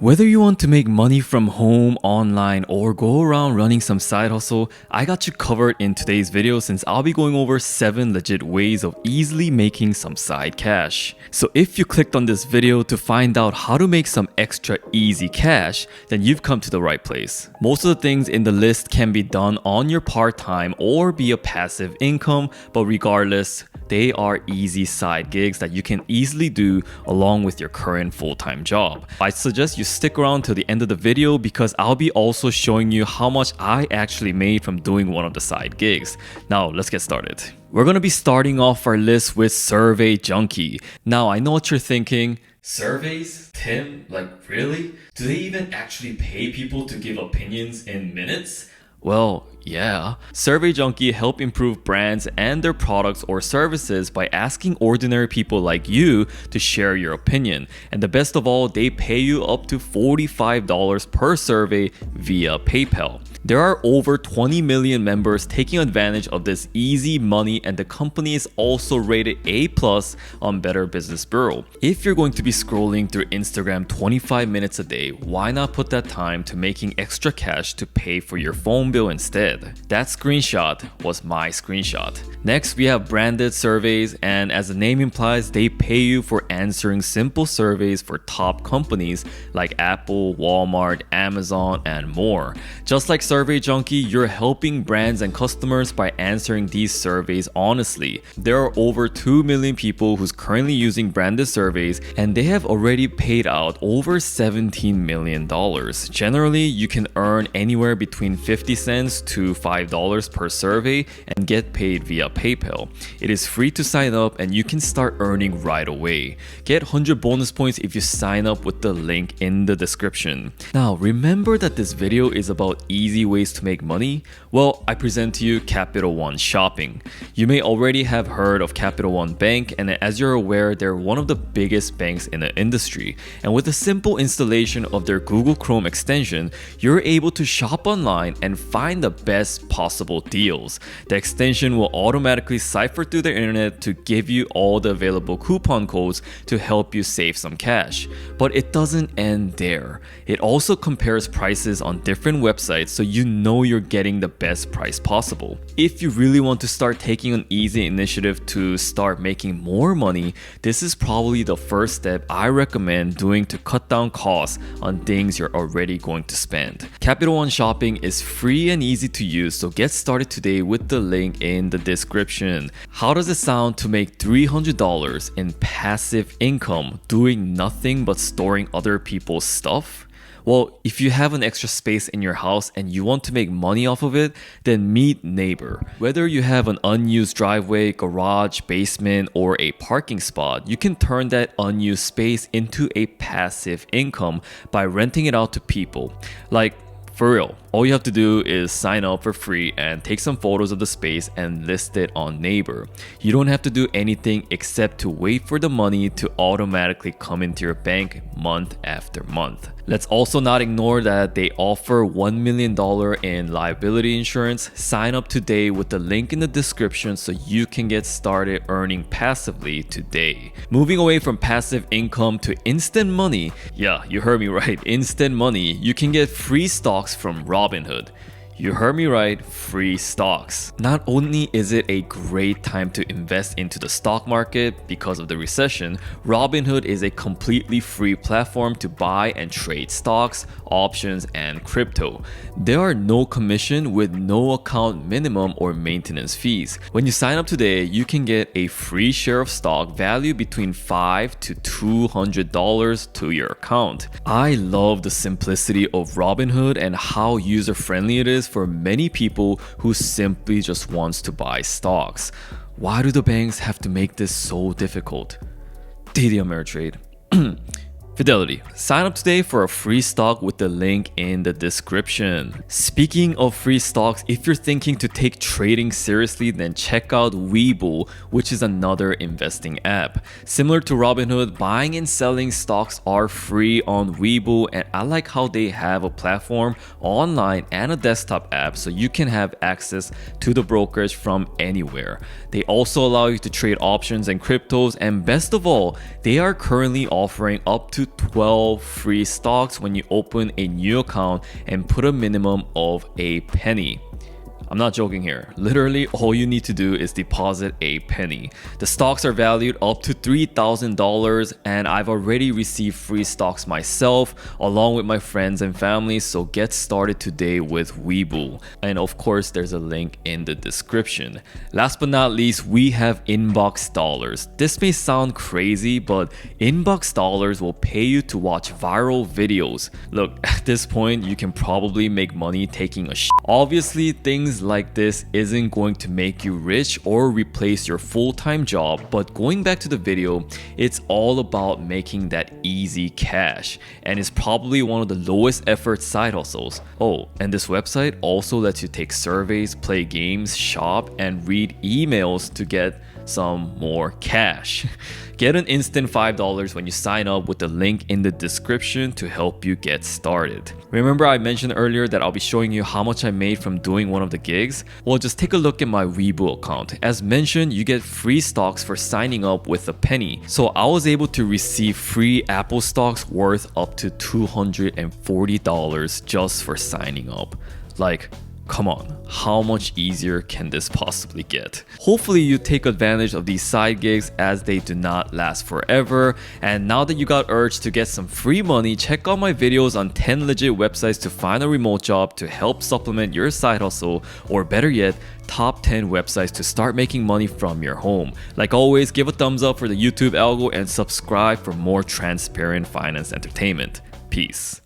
Whether you want to make money from home, online, or go around running some side hustle, I got you covered in today's video since I'll be going over 7 legit ways of easily making some side cash. So if you clicked on this video to find out how to make some extra easy cash, then you've come to the right place. Most of the things in the list can be done on your part-time or be a passive income, but regardless, they are easy side gigs that you can easily do along with your current full-time job. I suggest you stick around till the end of the video because I'll be also showing you how much I actually made from doing one of the side gigs. Now let's get started. We're gonna be starting off our list with Survey Junkie. Now I know what you're thinking. Surveys? Tim? Like really? Do they even actually pay people to give opinions in minutes? Well, yeah. Survey Junkie help improve brands and their products or services by asking ordinary people like you to share your opinion. And the best of all, they pay you up to $45 per survey via PayPal. There are over 20 million members taking advantage of this easy money, and the company is also rated A+ on Better Business Bureau. If you're going to be scrolling through Instagram 25 minutes a day, why not put that time to making extra cash to pay for your phone bill instead? That screenshot was my screenshot. Next, we have branded surveys, and as the name implies, they pay you for answering simple surveys for top companies like Apple, Walmart, Amazon, and more. Just like Survey Junkie, you're helping brands and customers by answering these surveys honestly. There are over 2 million people who's currently using branded surveys, and they have already paid out over $17 million. Generally, you can earn anywhere between 50 cents to $5 per survey and get paid via PayPal. It is free to sign up and you can start earning right away. Get 100 bonus points if you sign up with the link in the description. Now, remember that this video is about easy ways to make money? Well, I present to you Capital One Shopping. You may already have heard of Capital One Bank, and as you're aware, they're one of the biggest banks in the industry. And with a simple installation of their Google Chrome extension, you're able to shop online and find the best possible deals. The extension will automatically cipher through the internet to give you all the available coupon codes to help you save some cash. But it doesn't end there. It also compares prices on different websites so you know you're getting the best price possible. If you really want to start taking an easy initiative to start making more money, this is probably the first step I recommend doing to cut down costs on things you're already going to spend. Capital One Shopping is free and easy to use, so get started today with the link in the description. How does it sound to make $300 in passive income doing nothing but storing other people's stuff? Well, if you have an extra space in your house and you want to make money off of it, then meet Neighbor. Whether you have an unused driveway, garage, basement, or a parking spot, you can turn that unused space into a passive income by renting it out to people. Like, for real, all you have to do is sign up for free and take some photos of the space and list it on Neighbor. You don't have to do anything except to wait for the money to automatically come into your bank month after month. Let's also not ignore that they offer $1 million in liability insurance. Sign up today with the link in the description so you can get started earning passively today. Moving away from passive income to instant money. Yeah, you heard me right, instant money. You can get free stocks from Robinhood. You heard me right, free stocks. Not only is it a great time to invest into the stock market because of the recession, Robinhood is a completely free platform to buy and trade stocks, options, and crypto. There are no commission with no account minimum or maintenance fees. When you sign up today, you can get a free share of stock valued between $5 to $200 to your account. I love the simplicity of Robinhood and how user-friendly it is for many people who simply just wants to buy stocks. Why do the banks have to make this so difficult? TD Ameritrade. Fidelity. Sign up today for a free stock with the link in the description. Speaking of free stocks, if you're thinking to take trading seriously, then check out Webull, which is another investing app. Similar to Robinhood, buying and selling stocks are free on Webull, and I like how they have a platform online and a desktop app so you can have access to the brokerage from anywhere. They also allow you to trade options and cryptos, and best of all, they are currently offering up to to 12 free stocks when you open a new account and put a minimum of a penny. I'm not joking here. Literally, all you need to do is deposit a penny. The stocks are valued up to $3,000, and I've already received free stocks myself along with my friends and family, so get started today with Webull. And of course, there's a link in the description. Last but not least, we have Inbox Dollars. This may sound crazy, but Inbox Dollars will pay you to watch viral videos. Look, at this point, you can probably make money taking a shit. Obviously, things like this isn't going to make you rich or replace your full-time job, but going back to the video, it's all about making that easy cash, and it's probably one of the lowest effort side hustles. Oh, and this website also lets you take surveys, play games, shop, and read emails to get some more cash. Get an instant $5 when you sign up with the link in the description to help you get started. Remember I mentioned earlier that I'll be showing you how much I made from doing one of the gigs? Well, just take a look at my Webull account. As mentioned, you get free stocks for signing up with a penny. So I was able to receive free Apple stocks worth up to $240 just for signing up. Like, come on, how much easier can this possibly get? Hopefully you take advantage of these side gigs as they do not last forever. And now that you got urged to get some free money, check out my videos on 10 legit websites to find a remote job to help supplement your side hustle, or better yet, top 10 websites to start making money from your home. Like always, give a thumbs up for the YouTube algo and subscribe for more transparent finance entertainment. Peace.